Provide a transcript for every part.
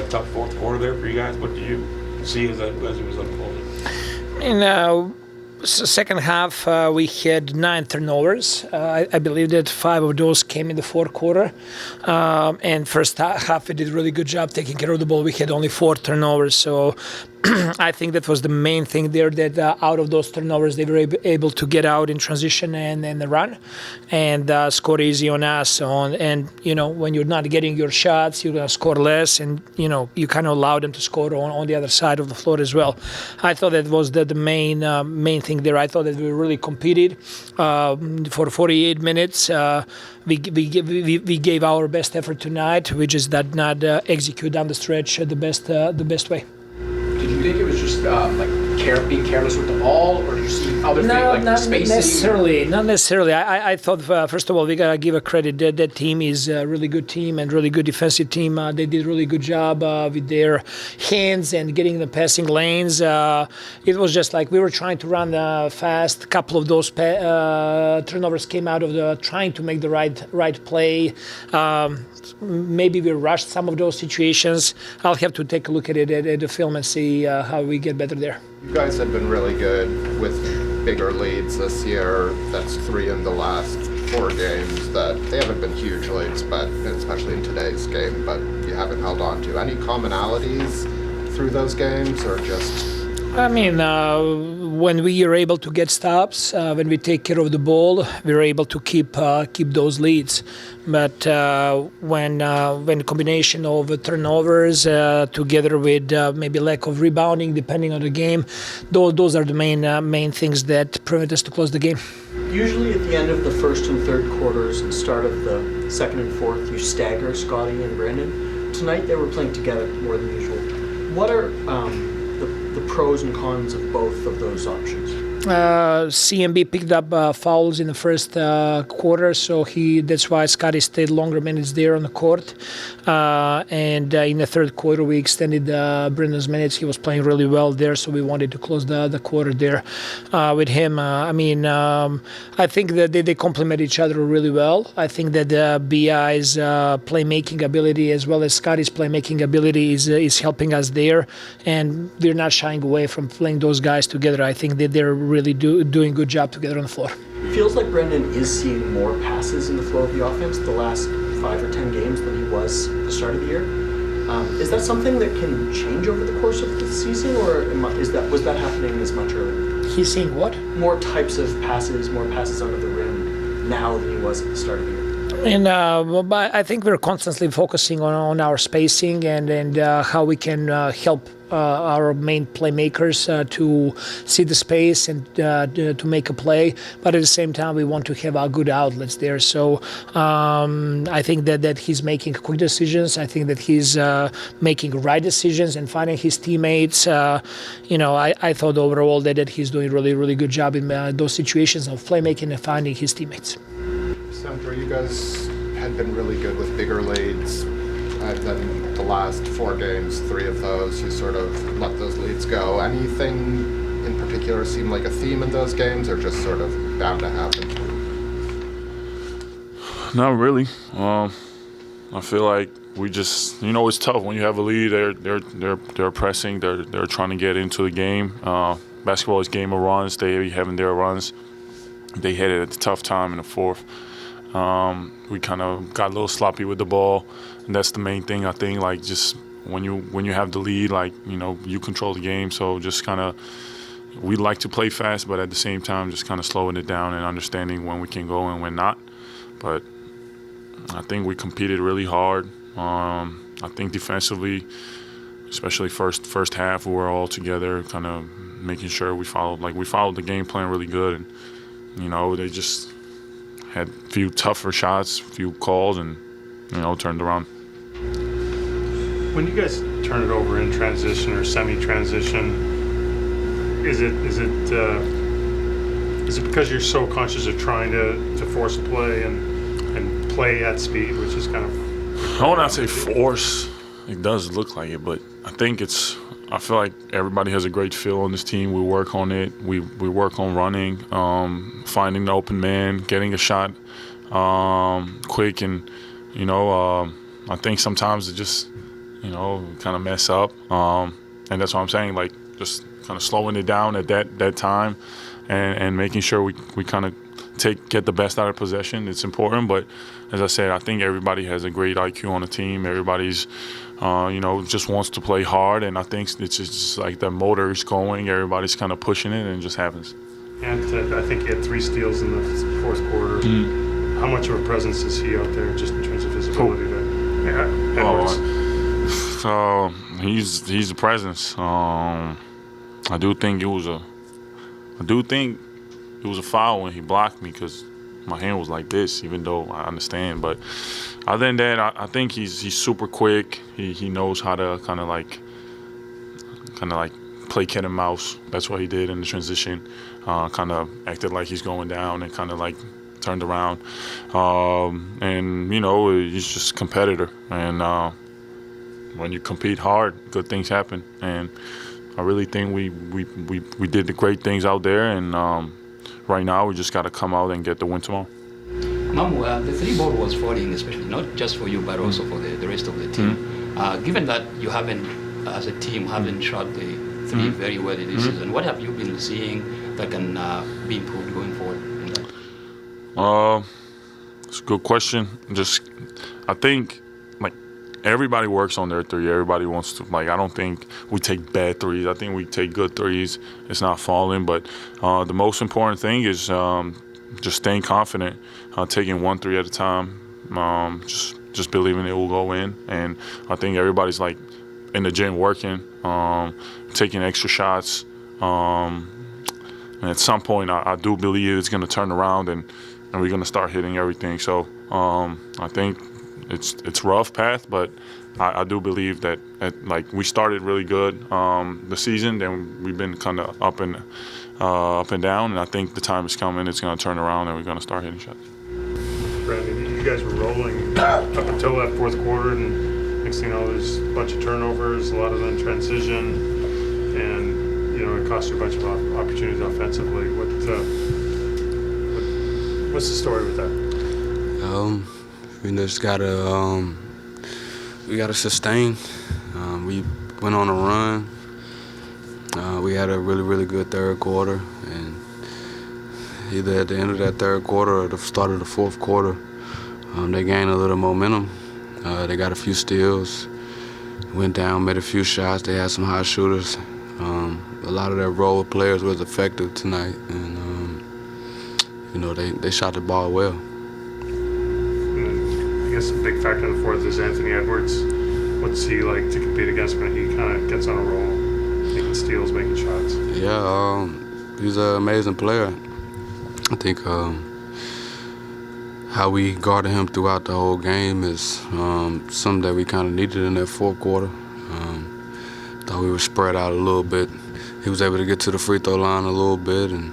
a tough fourth quarter there for you guys. What do you see as it was unfolding? Second half, we had 9 turnovers. I believe that 5 of those came in the fourth quarter. And first half, we did a really good job taking care of the ball. We had only 4 turnovers. So I think that was the main thing there, that out of those turnovers, they were able to get out in transition and run and score easy on us. And, when you're not getting your shots, you're going to score less. And, you kind of allow them to score on the other side of the floor as well. I thought that was the main thing there. I thought that we really competed for 48 minutes. We gave our best effort tonight. We just did not execute down the stretch the best way. Did you think it was just being careless with the ball, or did you see other things like spacing? Not necessarily. I thought, first of all, we got to give a credit that team is a really good team and really good defensive team. They did a really good job with their hands and getting the passing lanes. It was just like we were trying to run fast. A couple of those turnovers came out of trying to make the right play. Maybe we rushed some of those situations. I'll have to take a look at it at the film and see how we get better there. You guys have been really good with bigger leads this year. That's 3 in the last 4 games. That they haven't been huge leads, but especially in today's game. But you haven't held on to any commonalities through those games, or just? When we are able to get stops, when we take care of the ball, we're able to keep those leads. But when combination of turnovers together with maybe lack of rebounding, depending on the game, those are the main things that prevent us to close the game. Usually at the end of the first and third quarters and start of the second and fourth, you stagger Scotty and Brandon. Tonight they were playing together more than usual. What are the pros and cons of both of those options? CMB picked up fouls in the first quarter, so that's why Scotty stayed longer minutes there on the court. And in the third quarter, we extended Brendan's minutes. He was playing really well there, so we wanted to close the quarter there with him. I think that they complement each other really well. I think that BI's playmaking ability as well as Scotty's playmaking ability is helping us there, and we're not shying away from playing those guys together. I think that they're really doing a good job together on the floor. It feels like Brendan is seeing more passes in the flow of the offense the last 5 or 10 games than he was at the start of the year. Is that something that can change over the course of the season, or was that happening as much earlier? He's seeing what? More types of passes, more passes under the rim now than he was at the start of the year. And I think we're constantly focusing on our spacing and how we can help our main playmakers to see the space and to make a play. But at the same time, we want to have our good outlets there. So I think that he's making quick decisions. I think that he's making right decisions and finding his teammates. I thought overall that he's doing really, really good job in those situations of playmaking and finding his teammates. Sandro, you guys had been really good with bigger leads, and then the last 4 games, 3 of those, you sort of let those leads go. Anything in particular seem like a theme in those games, or just sort of bound to happen? Not really. I feel like we just, it's tough when you have a lead. They're pressing. They're trying to get into the game. Basketball is a game of runs. They having their runs. They hit it at a tough time in the fourth. We kind of got a little sloppy with the ball, and that's the main thing. I think, like, just when you have the lead, like, you control the game. So just kind of, we like to play fast, but at the same time, just kind of slowing it down and understanding when we can go and when not. But I think we competed really hard. I think defensively, especially first half, we were all together, kind of making sure we followed the game plan really good, and they just had a few tougher shots, a few calls, and turned around. When you guys turn it over in transition or semi-transition, is it because you're so conscious of trying to force a play and play at speed, which is kind of? I would not say force. It does look like it, but I feel like everybody has a great feel on this team. We work on it. We work on running, finding the open man, getting a shot quick, and I think sometimes kind of mess up. And that's what I'm saying, like just kind of slowing it down at that time and making sure we kind of get the best out of possession. It's important, but as I said, I think everybody has a great IQ on the team. Everybody's, just wants to play hard, and I think it's just like the motor is going. Everybody's kind of pushing it, and it just happens. And I think he had 3 steals in the fourth quarter. How much of a presence is he out there, just in terms of his ability to? Yeah, Edwards. So he's a presence. I do think it was a foul when he blocked me because my hand was like this, even though I understand. But other than that, I think he's super quick. He knows how to kind of like play cat and mouse. That's what he did in the transition. Kind of acted like he's going down and kind of like turned around. And he's just a competitor. And when you compete hard, good things happen. And I really think we did the great things out there. And right now, we just got to come out and get the win tomorrow. Mamu, the 3 ball was falling, especially not just for you, but also for the rest of the team. Given that you haven't, as a team, shot the 3 very well this season, what have you been seeing that can be improved going forward? In that? It's a good question. I think everybody works on their 3. Everybody wants to, I don't think we take bad 3s. I think we take good 3s. It's not falling, but the most important thing is just staying confident, taking 1 3 at a time, just believing it will go in. And I think everybody's in the gym working, taking extra shots. And at some point, I do believe it's going to turn around and we're going to start hitting everything. So I think it's rough path, but I do believe that we started really good the season, then we've been kind of up and down, and I think the time is coming. It's going to turn around, and we're going to start hitting shots. Brandon, you guys were rolling up until that fourth quarter, and next thing you know, there's a bunch of turnovers, a lot of them in transition, and it cost you a bunch of opportunities offensively. What's the story with that? We just gotta sustain. We went on a run. We had a really, really good third quarter, and either at the end of that third quarter or the start of the fourth quarter, they gained a little momentum. They got a few steals, went down, made a few shots. They had some high shooters. A lot of their role players was effective tonight, and they shot the ball well. I guess a big factor in the fourth is Anthony Edwards. What's he like to compete against when he kind of gets on a roll, making steals, making shots? Yeah, he's an amazing player. I think how we guarded him throughout the whole game is something that we kind of needed in that fourth quarter. Thought we were spread out a little bit. He was able to get to the free throw line a little bit, and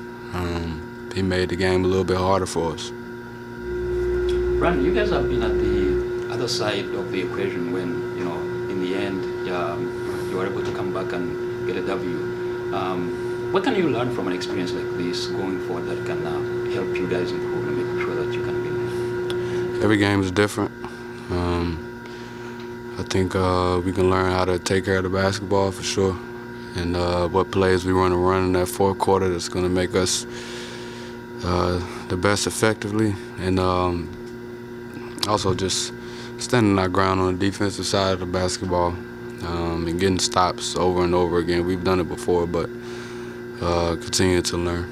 he made the game a little bit harder for us. Brandon, you guys have been at the other side of the equation when, in the end, you were able to come back and get a W. What can you learn from an experience like this going forward that can help you guys improve and make sure that you can win? Every game is different. I think we can learn how to take care of the basketball for sure, and what plays we want to run in that fourth quarter that's going to make us the best effectively, and also just standing our ground on the defensive side of the basketball and getting stops over and over again. We've done it before, but continue to learn.